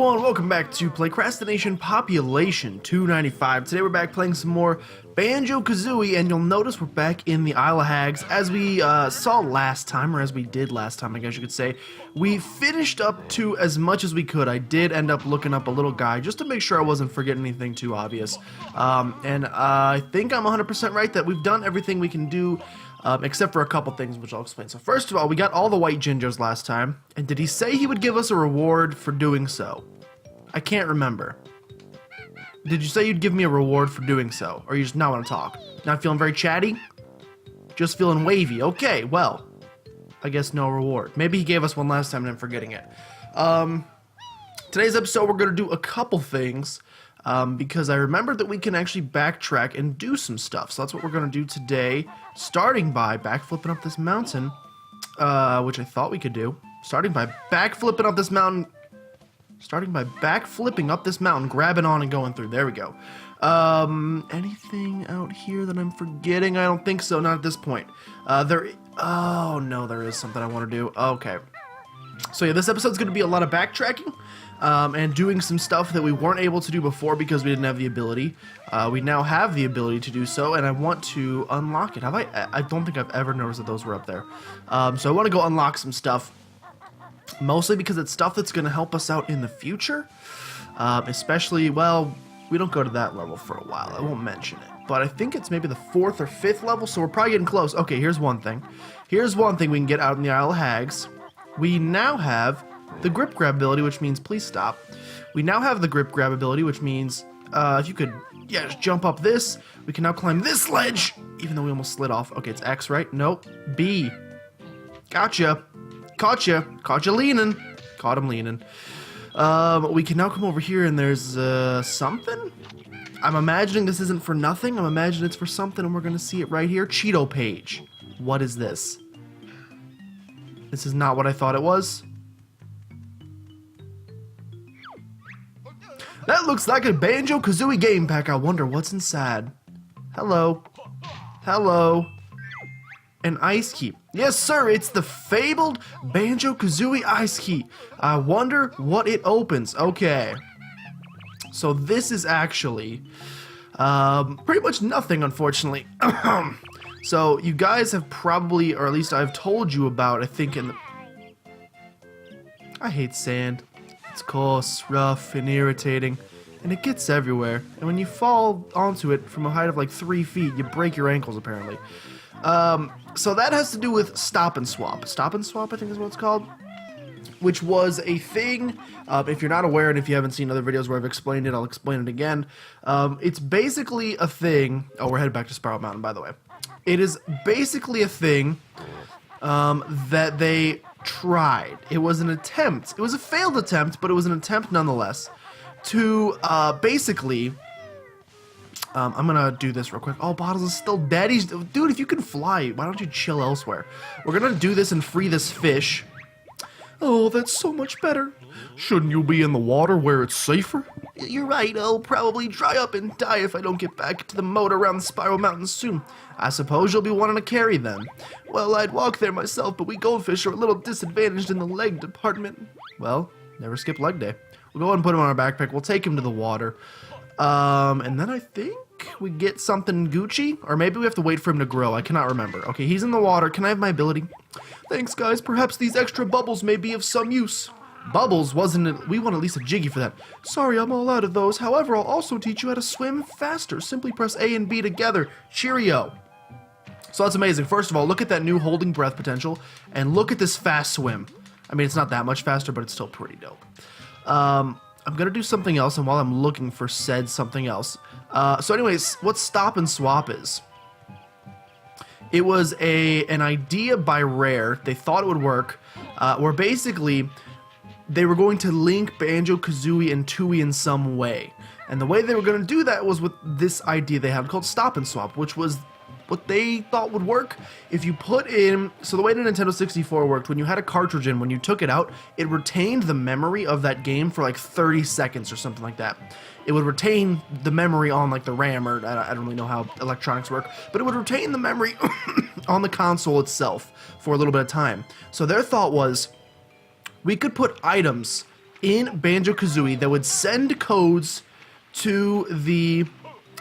everyone, welcome back to PlaycrastiNation Population 295. Today we're back playing some more Banjo-Kazooie, and you'll notice we're back in the Isle of Hags. As we saw last time, or as we did last time, I guess you could say, we finished up to as much as we could. I did end up looking up a little guide just to make sure I wasn't forgetting anything too obvious. And I think I'm 100% right that we've done everything we can do, except for a couple things, which I'll explain. So first of all, we got all the white gingers last time, and did he say he would give us a reward for doing so? I can't remember. Did you say you'd give me a reward for doing so, or you just not want to talk? Not feeling very chatty? Just feeling wavy. Okay, well, I guess no reward. Maybe he gave us one last time and I'm forgetting it. Today's episode, we're going to do a couple things, because I remembered that we can actually backtrack and do some stuff. So that's what we're going to do today, starting by backflipping up this mountain, which I thought we could do. Starting by backflipping up this mountain, grabbing on and going through. There we go. Anything out here that I'm forgetting? I don't think so, not at this point. Oh no, there is something I want to do. Okay. So yeah, this episode's going to be a lot of backtracking. And doing some stuff that we weren't able to do before because we didn't have the ability. We now have the ability to do so, and I want to unlock it. I don't think I've ever noticed that those were up there. So I want to go unlock some stuff, mostly because it's stuff that's going to help us out in the future. Especially, well, we don't go to that level for a while. I won't mention it. But I think it's maybe the 4th or 5th level, so we're probably getting close. Okay, here's one thing. Here's one thing we can get out in the Isle of Hags. We now have the grip grab ability, which means, please stop. We now have the grip grab ability, which means, if you could, yeah, just jump up this. We can now climb this ledge, even though we almost slid off. Okay, it's X, right? Nope. B. Gotcha. Caught you. Caught you leaning. Caught him leaning. We can now come over here, and there's, something? I'm imagining this isn't for nothing. I'm imagining it's for something, and we're going to see it right here. Cheeto page. What is this? This is not what I thought it was. That looks like a Banjo-Kazooie game pack. I wonder what's inside. Hello. Hello. An ice key. Yes, sir, it's the fabled Banjo-Kazooie ice key. I wonder what it opens. Okay. So this is actually pretty much nothing, unfortunately. So you guys have probably, or at least I've told you about, I think in the... I hate sand. It's coarse, rough, and irritating, and it gets everywhere. And when you fall onto it from a height of like 3 feet, you break your ankles, apparently. So that has to do with Stop and Swap. Stop and Swap, I think is what it's called. Which was a thing, if you're not aware, and if you haven't seen other videos where I've explained it, I'll explain it again. It's basically a thing... Oh, we're headed back to Spiral Mountain, by the way. It is basically a thing that they... tried. It was an attempt. It was a failed attempt, but it was an attempt nonetheless to basically I'm gonna do this real quick. Oh, Bottles is still dead. Dude, if you can fly, why don't you chill elsewhere? We're gonna do this and free this fish. Oh, that's so much better. Shouldn't you be in the water where it's safer? You're right, I'll probably dry up and die if I don't get back to the moat around the Spiral Mountain soon. I suppose you'll be wanting to carry them. Well, I'd walk there myself, but we goldfish are a little disadvantaged in the leg department. Well, never skip leg day. We'll go ahead and put him on our backpack. We'll take him to the water. And then I think we get something Gucci, or maybe we have to wait for him to grow. I cannot remember. Okay, he's in the water. Can I have my ability? Thanks, guys. Perhaps these extra bubbles may be of some use. Bubbles wasn't it? We want at least a jiggy for that. Sorry, I'm all out of those. However, I'll also teach you how to swim faster. Simply press A and B together. Cheerio. So that's amazing. First of all, look at that new holding breath potential, and look at this fast swim. I mean, it's not that much faster, but it's still pretty dope. I'm gonna do something else, and while I'm looking for said something else. So anyways, what Stop and Swap is. It was an idea by Rare. They thought it would work, where basically they were going to link Banjo-Kazooie and Tooie in some way. And the way they were going to do that was with this idea they had called Stop and Swap, which was what they thought would work if you put in... So the way the Nintendo 64 worked, when you had a cartridge in, when you took it out, it retained the memory of that game for like 30 seconds or something like that. It would retain the memory on like the RAM, or I don't really know how electronics work, but it would retain the memory on the console itself for a little bit of time. So their thought was, we could put items in Banjo-Kazooie that would send codes to the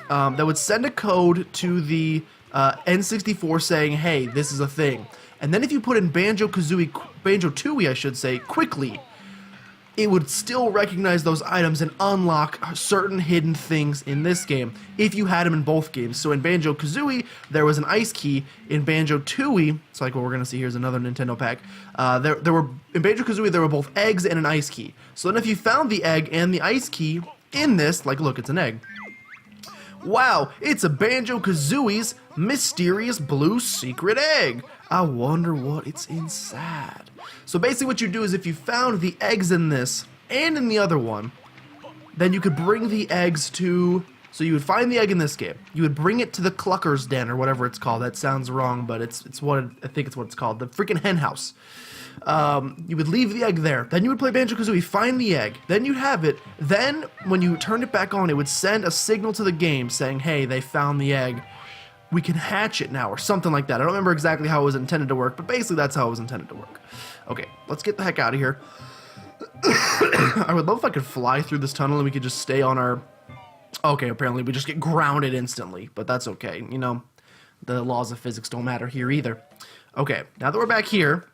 N64 saying, hey, this is a thing. And then if you put in Banjo-Tooie, I should say, quickly, it would still recognize those items and unlock certain hidden things in this game if you had them in both games. So in Banjo-Kazooie, there was an ice key. In Banjo-Tooie, it's like what we're going to see here is another Nintendo pack. In Banjo-Kazooie, there were both eggs and an ice key. So then if you found the egg and the ice key in this, like look, it's an egg. Wow, it's a Banjo-Kazooie's mysterious blue secret egg. I wonder what it's inside. So basically what you do is if you found the eggs in this and in the other one, then you could bring the eggs to... So you would find the egg in this game. You would bring it to the Clucker's Den or whatever it's called. That sounds wrong, but it's what I think it's what it's called. The freaking hen house. You would leave the egg there. Then you would play Banjo-Kazooie, find the egg. Then you'd have it. Then when you turned it back on, it would send a signal to the game saying, hey, they found the egg. We can hatch it now or something like that. I don't remember exactly how it was intended to work, but basically that's how it was intended to work. Okay, let's get the heck out of here. I would love if I could fly through this tunnel and we could just stay on our... Okay, apparently we just get grounded instantly, but that's okay. You know, the laws of physics don't matter here either. Okay, now that we're back here,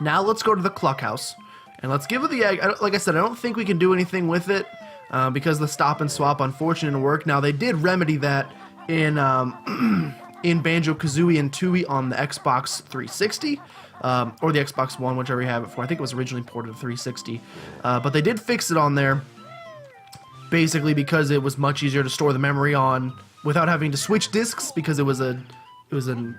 now let's go to the Cluck House, and let's give it the egg. Like I said, I don't think we can do anything with it, because the stop and swap unfortunately didn't work. Now, they did remedy that in Banjo-Kazooie and Tooie on the Xbox 360, or the Xbox One, whichever you have it for. I think it was originally ported to 360, but they did fix it on there, basically because it was much easier to store the memory on without having to switch discs, because it was a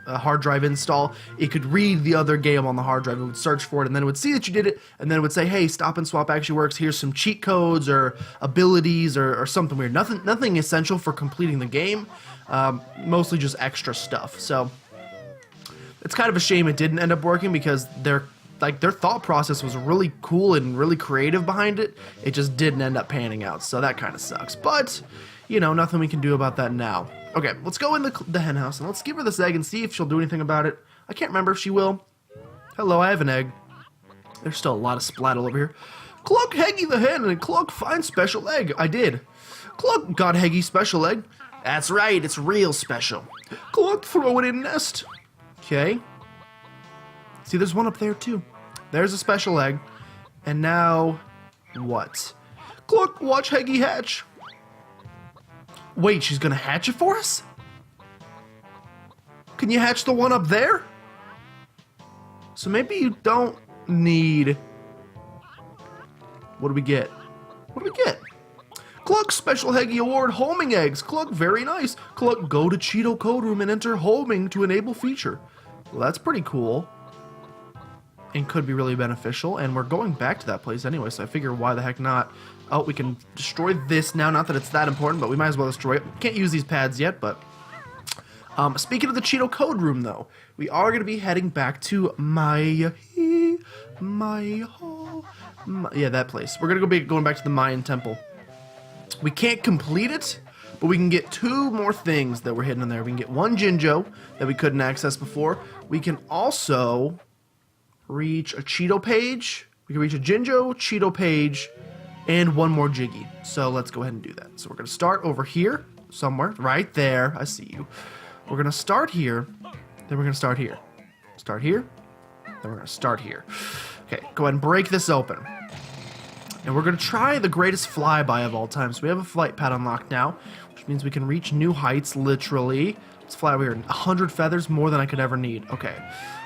hard drive install. It could read the other game on the hard drive. It would search for it, and then it would see that you did it, and then it would say, hey, stop and swap actually works. Here's some cheat codes or abilities or something weird. Nothing essential for completing the game. Mostly just extra stuff. So it's kind of a shame it didn't end up working, because their thought process was really cool and really creative behind it. It just didn't end up panning out, so that kind of sucks. But, you know, nothing we can do about that now. Okay, let's go in the hen house, and let's give her this egg and see if she'll do anything about it. I can't remember if she will. Hello, I have an egg. There's still a lot of splattle over here. Cluck Heggy the hen and Cluck find special egg. I did. Cluck got Heggy special egg. That's right, it's real special. Cluck throw it in nest. Okay. See, there's one up there too. There's a special egg. And now, what? Cluck, watch Heggy hatch. Wait, she's gonna hatch it for us? Can you hatch the one up there? So maybe you don't need... What do we get? What do we get? Cluck Special Heggy Award homing eggs. Cluck, very nice. Cluck, go to Cheeto Code Room and enter homing to enable feature. Well, that's pretty cool. And could be really beneficial. And we're going back to that place anyway, so I figure why the heck not. Oh, we can destroy this now. Not that it's that important, but we might as well destroy it. Can't use these pads yet, but... speaking of the Cheeto Code Room, though, we are going to be heading back to yeah, that place. We're going to be going back to the Mayan Temple. We can't complete it, but we can get 2 more things that were hidden in there. We can get 1 Jinjo that we couldn't access before. We can also reach a Cheeto page. We can reach a Jinjo, Cheeto page, and 1 more Jiggy. So let's go ahead and do that. So we're going to start over here somewhere. Right there. I see you. We're going to start here. Then we're going to start here. Start here. Then we're going to start here. Okay, go ahead and break this open. And we're going to try the greatest flyby of all time. So we have a flight pad unlocked now, which means we can reach new heights, literally. Let's fly over here. 100 feathers, more than I could ever need. Okay.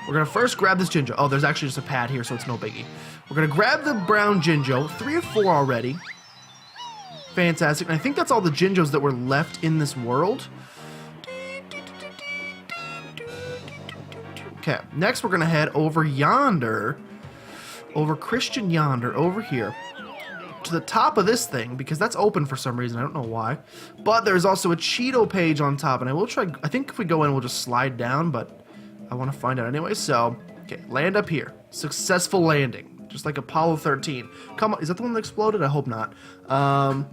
We're going to first grab this Jinjo. Oh, there's actually just a pad here, so it's no biggie. We're going to grab the brown Jinjo. 3 or 4 already. Fantastic. And I think that's all the Jinjos that were left in this world. Okay. Next, we're going to head over yonder. Over Christian yonder. Over here. To the top of this thing, because that's open for some reason. I don't know why. But there's also a Cheeto page on top, and I will try... I think if we go in, we'll just slide down, but I want to find out anyway. So, okay, land up here. Successful landing. Just like Apollo 13. Come on, is that the one that exploded? I hope not. I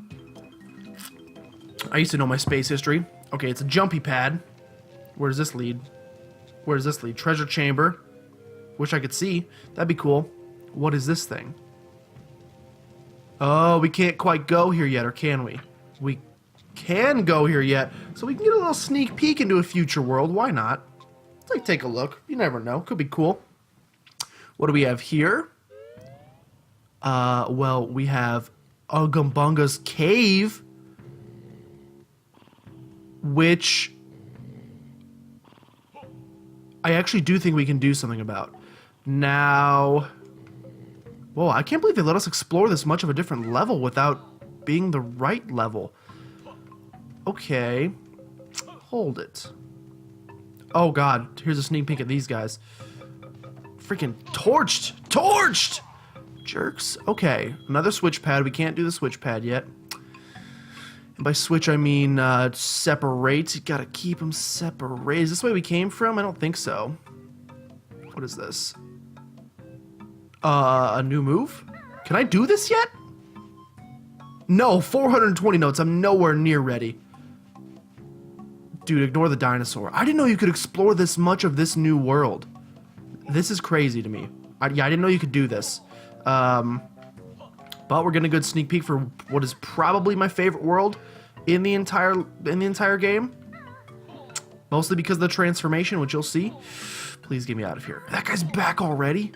used to know my space history. Okay, it's a jumpy pad. Where does this lead? Where does this lead? Treasure chamber. Wish I could see. That'd be cool. What is this thing? Oh, we can't quite go here yet, or can we? We can go here yet, so we can get a little sneak peek into a future world. Why not? Let's like take a look. You never know. Could be cool. What do we have here? Well, we have Unga Bunga's cave, which I actually do think we can do something about. Now, whoa, I can't believe they let us explore this much of a different level without being the right level. Okay, hold it. Oh god, here's a sneak peek at these guys. Freaking torched! Jerks. Okay, another switch pad. We can't do the switch pad yet. And by switch, I mean separate. You gotta keep them separate. Is this the way we came from? I don't think so. What is this? A new move? Can I do this yet? No, 420 notes. I'm nowhere near ready. Dude, ignore the dinosaur. I didn't know you could explore this much of this new world. This is crazy to me. Yeah, I didn't know you could do this. But we're getting a good sneak peek for what is probably my favorite world in the entire game. Mostly because of the transformation, which you'll see. Please get me out of here. That guy's back already?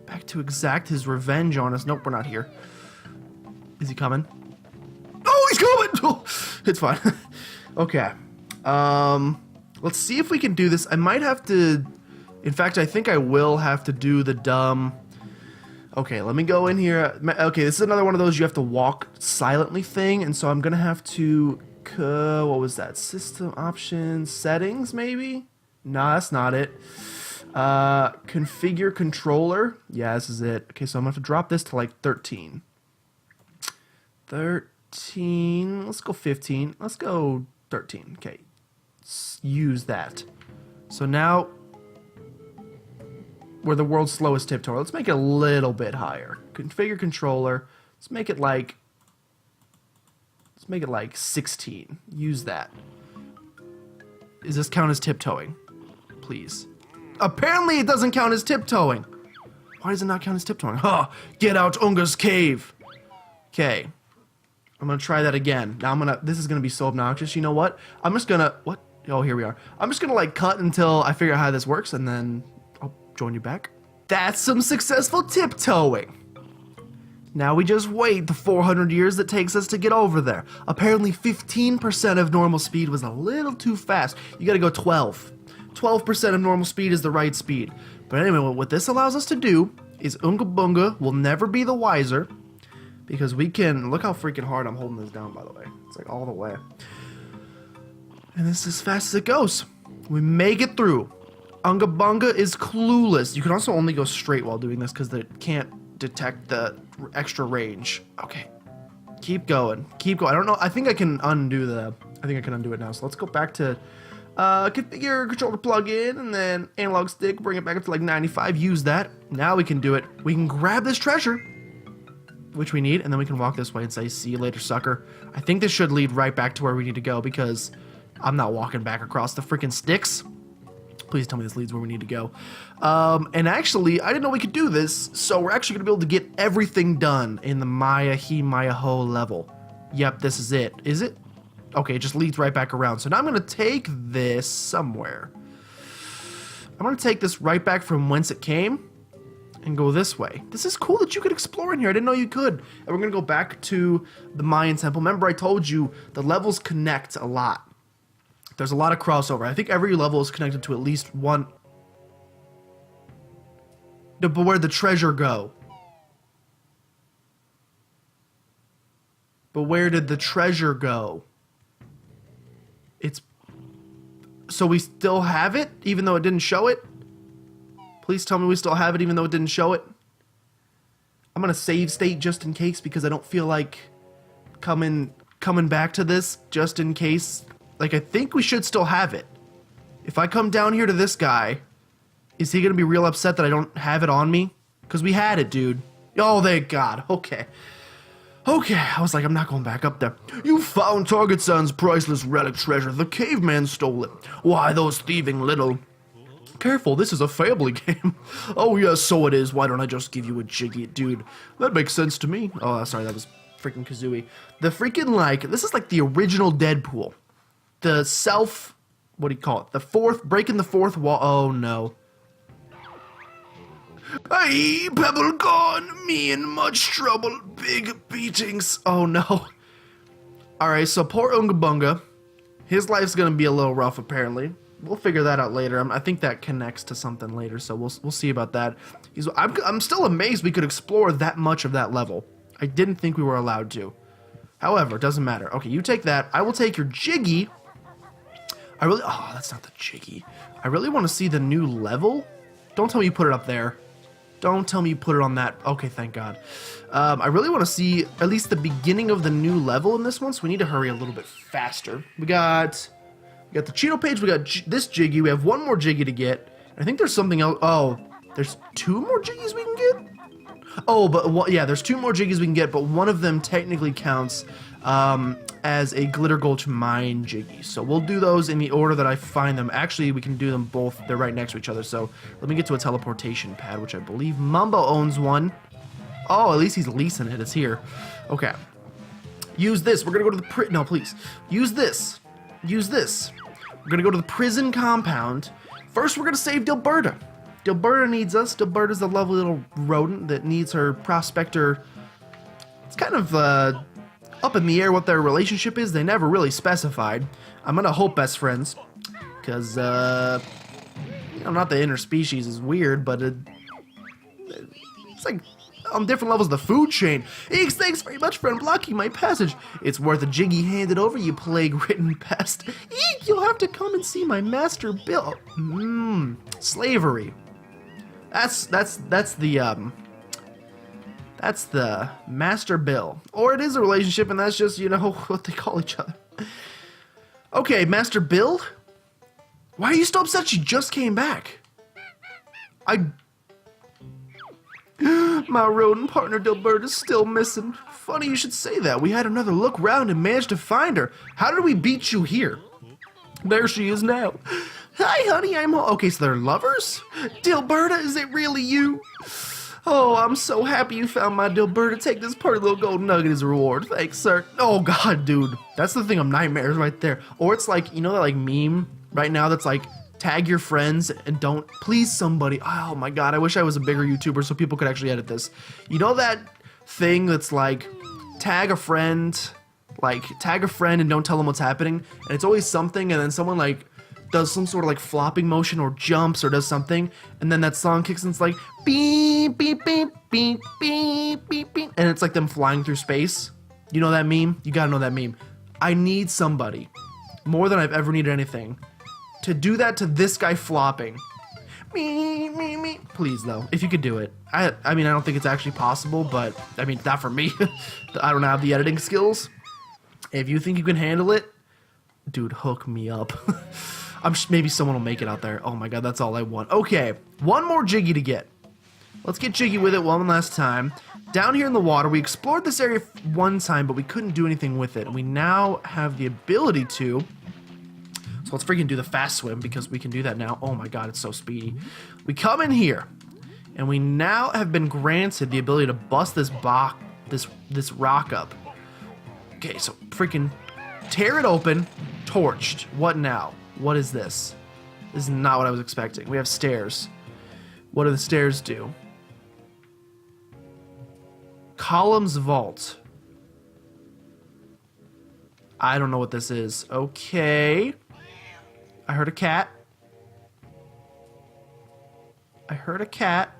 Back to exact his revenge on us. Nope, we're not here. Is he coming? Oh, he's coming! It's fine. Okay. Let's see if we can do this. I might have to... In fact, I think I will have to do the dumb... Okay, let me go in here. Okay, this is another one of those you have to walk silently thing, and so I'm gonna have to... what was that? System options, settings, maybe? Nah, that's not it. Configure controller. Yeah, this is it. Okay, so I'm gonna have to drop this to like 13. 13. Let's go 15. Let's go 13. Okay, use that. So now we're the world's slowest tiptoe. Let's make it a little bit higher. Configure controller. Let's make it like 16. Use that. Does this count as tiptoeing? Please. Apparently it doesn't count as tiptoeing. Why does it not count as tiptoeing? Huh, get out Unga's cave. Okay. I'm gonna try that again. Now this is gonna be so obnoxious. You know what? I'm just gonna, what? Oh, here we are. I'm just gonna like cut until I figure out how this works, and then I'll join you back. That's some successful tiptoeing. Now we just wait the 400 years that takes us to get over there. Apparently 15% of normal speed was a little too fast. You gotta go 12. 12% of normal speed is the right speed. But anyway, what this allows us to do is Unga Bunga will never be the wiser, because we can, look how freaking hard I'm holding this down, by the way. It's like all the way. And this is as fast as it goes. We make it through. Unga Bunga is clueless. You can also only go straight while doing this because it can't detect the extra range. Okay. Keep going. Keep going. I don't know. I think I can undo it now. So let's go back to configure controller plug-in and then analog stick. Bring it back up to like 95. Use that. Now we can do it. We can grab this treasure, which we need, and then we can walk this way and say, see you later, sucker. I think this should lead right back to where we need to go because I'm not walking back across the freaking sticks. Please tell me this leads where we need to go. And actually, I didn't know we could do this, so we're actually going to be able to get everything done in the Maya He Maya Ho level. Yep, this is it. Is it? Okay, it just leads right back around. So now I'm going to take this somewhere. I'm going to take this right back from whence it came and go this way. This is cool that you could explore in here. I didn't know you could. And we're going to go back to the Mayan temple. Remember, I told you the levels connect a lot. There's a lot of crossover. I think every level is connected to at least one. But where'd the treasure go? But where did the treasure go? It's... So we still have it, even though it didn't show it? Please tell me we still have it, even though it didn't show it. I'm gonna save state just in case, because I don't feel like coming back to this just in case. Like, I think we should still have it. If I come down here to this guy, is he gonna be real upset that I don't have it on me? Because we had it, dude. Oh, thank God. Okay. Okay, I was like, I'm not going back up there. You found Target-san's priceless relic treasure. The caveman stole it. Why, those thieving little... Careful, this is a family game. Oh, yes, so it is. Why don't I just give you a Jiggy? Dude, that makes sense to me. Oh, sorry, that was freaking Kazooie. The freaking, like, this is like the original Deadpool. The self, what do you call it? Breaking the fourth wall. Oh, no. Hey, Pebble gone. Me in much trouble. Big beatings. Oh, no. Alright, so poor Unga Bunga. His life's gonna be a little rough, apparently. We'll figure that out later. I think that connects to something later, so we'll see about that. I'm still amazed we could explore that much of that level. I didn't think we were allowed to. However, it doesn't matter. Okay, you take that. I will take your Jiggy. Oh, that's not the Jiggy. I really want to see the new level. Don't tell me you put it up there. Don't tell me you put it on that. Okay, thank God. I really want to see at least the beginning of the new level in this one, so we need to hurry a little bit faster. We got the Cheeto page. We got this Jiggy. We have one more Jiggy to get. I think there's something else. Oh, there's 2 more Jiggies we can get? Oh, but yeah, there's 2 more Jiggies we can get, but one of them technically counts as a Glitter Gulch Mine Jiggy. So we'll do those in the order that I find them. Actually, we can do them both. They're right next to each other. So let me get to a teleportation pad, which I believe Mumbo owns one. Oh, at least he's leasing it. It's here. Okay. Use this. We're going to go to the no, please. Use this. Use this. We're going to go to the prison compound. First, we're going to save Dilberta. Dilberta needs us. Dilberta's the lovely little rodent that needs her prospector. It's kind of up in the air what their relationship is. They never really specified. I'm going to hope best friends. Because, you know, not the interspecies is weird, but it's like on different levels of the food chain. Eeks, thanks very much for unblocking my passage. It's worth a Jiggy handed over, you plague-ridden pest. Eek, you'll have to come and see my master Bill. Slavery. That's the Master Bill. Or it is a relationship, and that's just, you know, what they call each other. Okay, Master Bill? Why are you still upset? She just came back. My rodent partner Dilberta's still missing. Funny you should say that. We had another look round and managed to find her. How did we beat you here? There she is now. Hi, honey, I'm home. Okay, so they're lovers? Dilberta, is it really you? Oh, I'm so happy you found my Dilberta. Take this pretty little gold nugget as a reward. Thanks, sir. Oh, God, dude. That's the thing of nightmares right there. Or it's like, you know that like meme right now that's like, tag your friends and don't please somebody. Oh my God, I wish I was a bigger YouTuber so people could actually edit this. You know that thing that's like tag a friend and don't tell them what's happening, and it's always something, and then someone like does some sort of like flopping motion or jumps or does something, and then that song kicks in. It's like beep beep beep beep beep beep beep, and it's like them flying through space. You know that meme? You gotta know that meme. I need somebody more than I've ever needed anything to do that to this guy flopping. Me. Please, though, if you could do it. I mean, I don't think it's actually possible, but, I mean, not for me. I don't have the editing skills. If you think you can handle it, dude, hook me up. Maybe someone will make it out there. Oh my God, that's all I want. Okay, one more Jiggy to get. Let's get Jiggy with it one last time. Down here in the water, we explored this area one time, but we couldn't do anything with it. And we now have the ability to. So let's freaking do the fast swim because we can do that now. Oh my God, it's so speedy. We come in here, and we now have been granted the ability to bust this rock up. Okay, so freaking tear it open, torched. What now? What is this? This is not what I was expecting. We have stairs. What do the stairs do? Columns vault. I don't know what this is. Okay. I heard a cat. I heard a cat.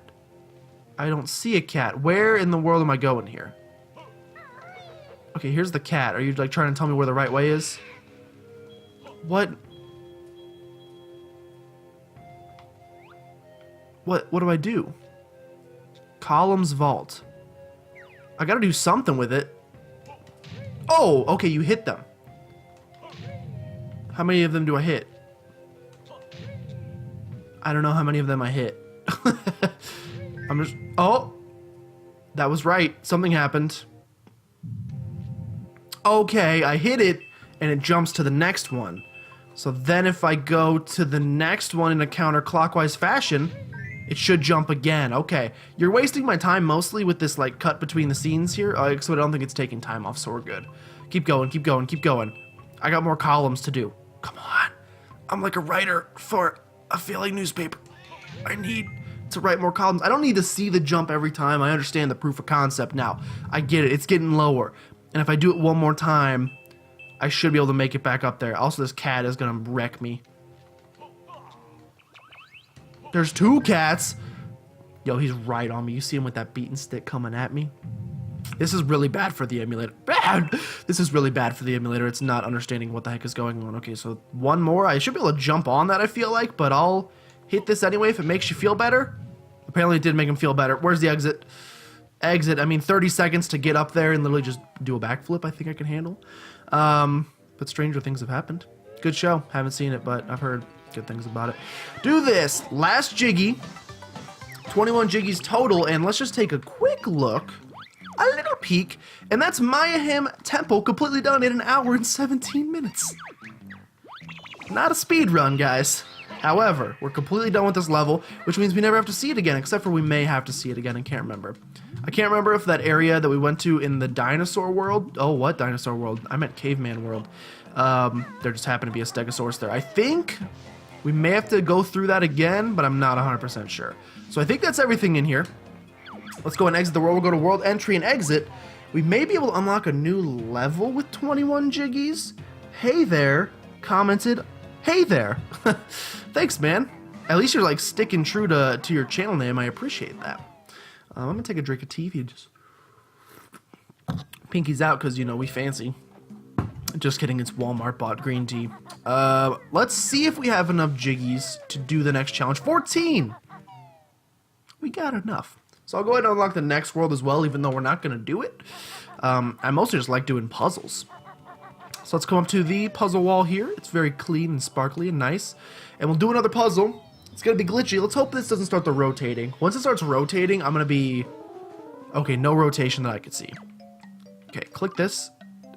I don't see a cat. Where in the world am I going here? Okay, here's the cat. Are you like trying to tell me where the right way is? What? What do I do? Columns vault. I gotta do something with it. Oh, okay, you hit them. How many of them do I hit? I don't know how many of them I hit. Oh! That was right. Something happened. Okay, I hit it, and it jumps to the next one. So then if I go to the next one in a counterclockwise fashion, it should jump again. Okay, you're wasting my time mostly with this like cut between the scenes here, so I don't think it's taking time off, so we're good. Keep going, keep going, keep going. I got more columns to do. Come on. I'm like a writer for a failing newspaper. I need to write more columns. I don't need to see the jump every time. I understand the proof of concept now. I get it. It's getting lower. And if I do it one more time, I should be able to make it back up there. Also, this cat is going to wreck me. There's 2 cats. Yo, he's right on me. You see him with that beaten stick coming at me? This is really bad for the emulator. Bad! This is really bad for the emulator. It's not understanding what the heck is going on. Okay, so one more. I should be able to jump on that, I feel like, but I'll hit this anyway if it makes you feel better. Apparently it did make him feel better. Where's the exit? Exit. I mean, 30 seconds to get up there and literally just do a backflip, I think I can handle. But stranger things have happened. Good show. Haven't seen it, but I've heard good things about it. Do this. Last Jiggy. 21 Jiggies total, and let's just take a quick look. A little peek. And that's Mayhem Temple completely done in 1 hour and 17 minutes. Not a speed run, guys. However, we're completely done with this level, which means we never have to see it again, except for we may have to see it again. I can't remember. I can't remember if that area that we went to in the dinosaur world. Oh, what dinosaur world? I meant caveman world. There just happened to be a stegosaurus there. I think we may have to go through that again, but I'm not 100% sure. So I think that's everything in here. Let's go and exit the world. We'll go to world entry and exit. We may be able to unlock a new level with 21 Jiggies. Hey there, commented. Hey there. Thanks, man. At least you're like sticking true to your channel name. I appreciate that. I'm gonna take a drink of tea if you just pinky's out because you know we fancy. Just kidding, it's Walmart bought green tea. Let's see if we have enough Jiggies to do the next challenge. 14. We got enough. So I'll go ahead and unlock the next world as well, even though we're not gonna do it. I mostly just like doing puzzles. So let's come up to the puzzle wall here. It's very clean and sparkly and nice. And we'll do another puzzle. It's gonna be glitchy. Let's hope this doesn't start the rotating. Once it starts rotating, I'm gonna be... Okay, no rotation that I could see. Okay, click this.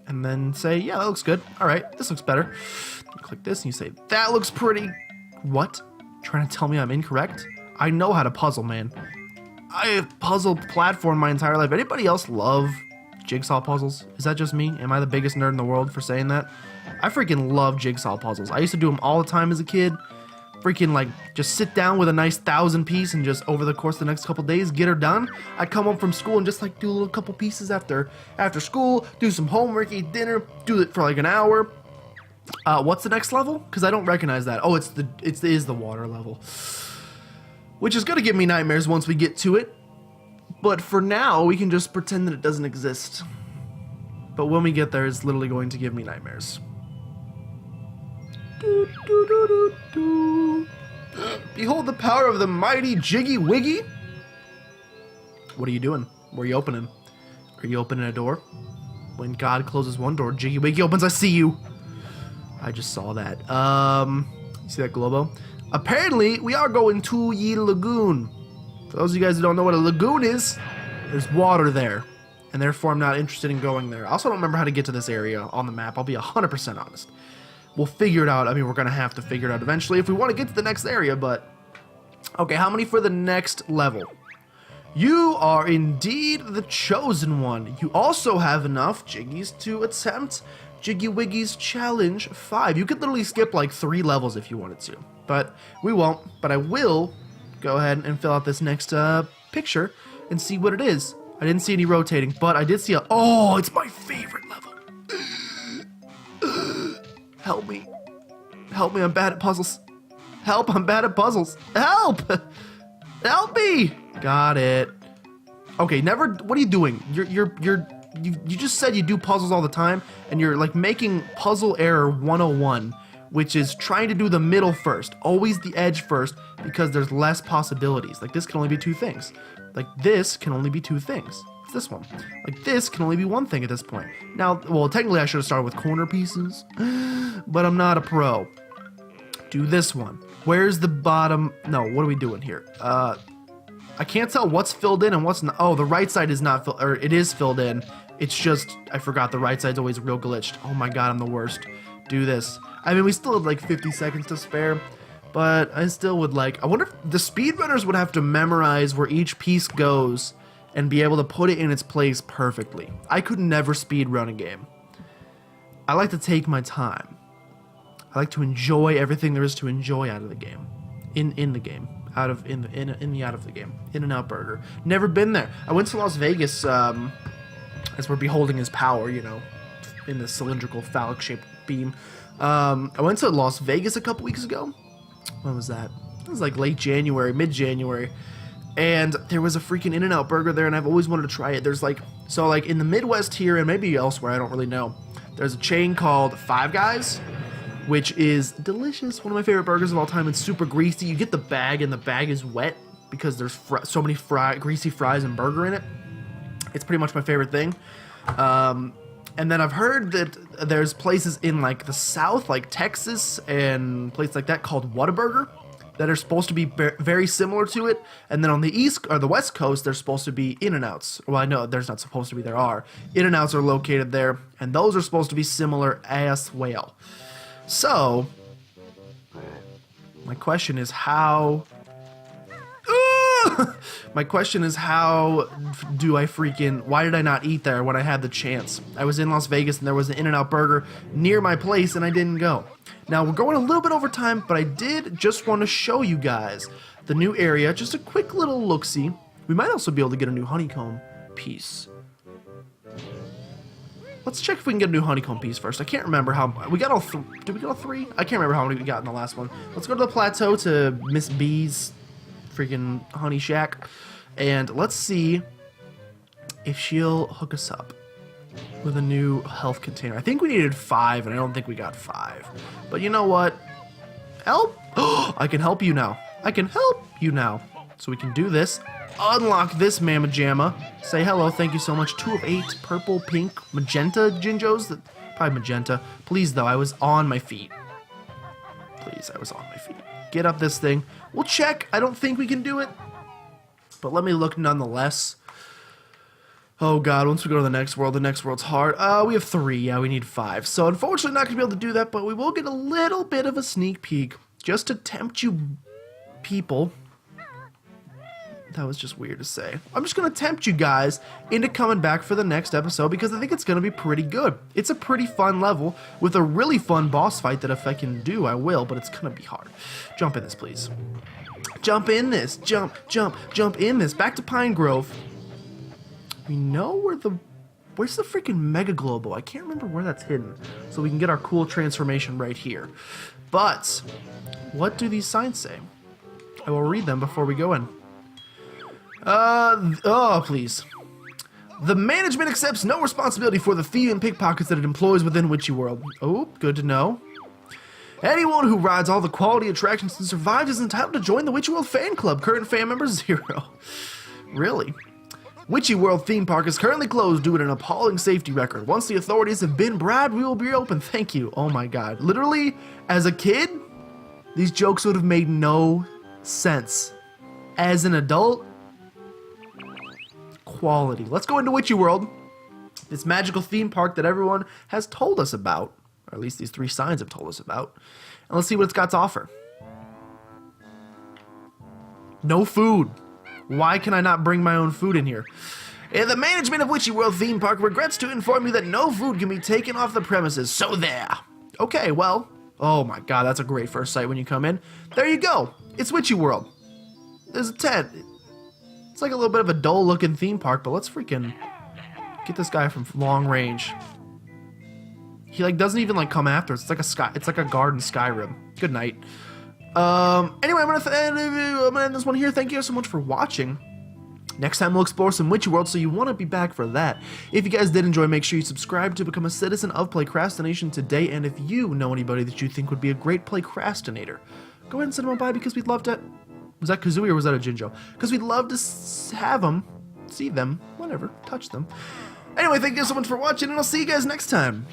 And then say, yeah, that looks good. Alright, this looks better. Click this and you say, that looks pretty... What? Trying to tell me I'm incorrect? I know how to puzzle, man. I have puzzled platform my entire life. Anybody else love jigsaw puzzles? Is that just me? Am I the biggest nerd in the world for saying that? I freaking love jigsaw puzzles. I used to do them all the time as a kid. Freaking like just sit down with a nice 1,000 piece and just over the course of the next couple days get her done. I'd come home from school and just like do a little couple pieces after school, do some homework, eat dinner, do it for like an hour. What's the next level? Because I don't recognize that. Oh, it is the water level, which is gonna give me nightmares once we get to it. But for now, we can just pretend that it doesn't exist. But when we get there, it's literally going to give me nightmares. Do, do, do, do, do. Behold the power of the mighty Jiggy Wiggy. What are you doing? Where are you opening? Are you opening a door? When God closes one door, Jiggy Wiggy opens. I see you. I just saw that. You see that globo? Apparently, we are going to Ye Lagoon. For those of you guys who don't know what a lagoon is, there's water there. And therefore, I'm not interested in going there. I also don't remember how to get to this area on the map. I'll be 100% honest. We'll figure it out. I mean, we're going to have to figure it out eventually if we want to get to the next area, but... Okay, how many for the next level? You are indeed the chosen one. You also have enough Jiggies to attempt Jiggy Wiggy's Challenge 5. You could literally skip like 3 levels if you wanted to, but we won't. But I will go ahead and fill out this next picture and see what it is. I didn't see any rotating, but I did see a... Oh, it's my favorite level. Help me. Help me, I'm bad at puzzles. Help, I'm bad at puzzles. Help! Help me! Got it. Okay, never... What are you doing? You just said you do puzzles all the time, and you're like making puzzle error 101, which is trying to do the middle first. Always the edge first, because there's less possibilities. Like this can only be 2 things. Like this can only be 2 things. It's this one. Like this can only be 1 thing at this point. Now, well, technically I should have started with corner pieces, but I'm not a pro. Do this one. Where's the bottom? No, what are we doing here? I can't tell what's filled in and what's not. Oh, the right side is not filled, or it is filled in. It's just, I forgot the right side's always real glitched. Oh my god, I'm the worst. do this. I mean, we still had like 50 seconds to spare, but I still would like... I wonder if the speedrunners would have to memorize where each piece goes and be able to put it in its place perfectly. I could never speedrun a game. I like to take my time. I like to enjoy everything there is to enjoy out of the game. In the game. Out of the game. In-N-Out Burger. Never been there. I went to Las Vegas as we're beholding his power, you know, in the cylindrical phallic shaped beam. I went to Las Vegas a couple weeks ago. When was that? It was like late January, mid-January. And there was a freaking In-N-Out Burger there, and I've always wanted to try it. There's like, so like in the Midwest here, and maybe elsewhere, I don't really know, there's a chain called Five Guys, which is delicious. One of my favorite burgers of all time. It's super greasy. You get the bag, and the bag is wet because there's so many greasy fries and burger in it. It's pretty much my favorite thing. And then I've heard that there's places in like the South, like Texas and places like that called Whataburger that are supposed to be very similar to it. And then on the East or the West Coast, there's supposed to be In-N-Outs. Well, I know there's not supposed to be, there are. In-N-Outs are located there, and those are supposed to be similar as well. So, my question is how... My question is how do I freaking... Why did I not eat there when I had the chance? I was in Las Vegas and there was an In-N-Out Burger near my place and I didn't go. Now, we're going a little bit over time, but I did just want to show you guys the new area. Just a quick little look-see. We might also be able to get a new honeycomb piece. Let's check if we can get a new honeycomb piece first. I can't remember how... We got all did we get all three? I can't remember how many we got in the last one. Let's go to the plateau to Miss B's freaking honey shack. And let's see if she'll hook us up with a new health container. I think we needed 5, and I don't think we got 5. But you know what? Help? I can help you now. I can help you now. So we can do this. Unlock this Mamma Jamma. Say hello. Thank you so much. 2 of 8. Purple, pink, magenta Jinjos. Probably magenta. Please, though. I was on my feet. Please, I was on my feet. Get up this thing. We'll check. I don't think we can do it. But let me look nonetheless. Oh, God. Once we go to the next world's hard. We have 3. Yeah, we need 5. So, unfortunately, not going to be able to do that. But we will get a little bit of a sneak peek. Just to tempt you people. That was just weird to say. I'm just going to tempt you guys into coming back for the next episode because I think it's going to be pretty good. It's a pretty fun level with a really fun boss fight that if I can do, I will, but it's going to be hard. Jump in this, please. Jump in this. Jump in this. Back to Pine Grove. We know where where's the freaking Mega Global? I can't remember where that's hidden. So we can get our cool transformation right here. But what do these signs say? I will read them before we go in. Please. The management accepts no responsibility for the thieving pickpockets that it employs within Witchy World. Oh, good to know. Anyone who rides all the quality attractions and survives is entitled to join the Witchy World fan club. Current fan member 0. Really? Witchy World theme park is currently closed due to an appalling safety record. Once the authorities have been bribed, we will be open. Thank you. Oh my God. Literally, as a kid, these jokes would have made no sense. As an adult, quality. Let's go into Witchy World, this magical theme park that everyone has told us about, or at least these 3 signs have told us about, and let's see what it's got to offer. No food. Why can I not bring my own food in here? The management of Witchy World theme park regrets to inform you that no food can be taken off the premises, so there. Okay, well, oh my God, that's a great first sight when you come in. There you go. It's Witchy World. There's a tent. It's like a little bit of a dull looking theme park, but let's freaking get this guy from long range. He like doesn't even like come after us. It's like a garden Skyrim. Good night. Anyway, I'm gonna end this one here. Thank you so much for watching. Next time we'll explore some Witchy World, so you want to be back for that. If you guys did enjoy, make sure you subscribe to become a citizen of PlaycrastiNation today. And if you know anybody that you think would be a great Playcrastinator, go ahead and send them on by because we'd love to. Was that Kazooie or was that a Jinjo? Because we'd love to have them, see them, whatever, touch them. Anyway, thank you so much for watching, and I'll see you guys next time.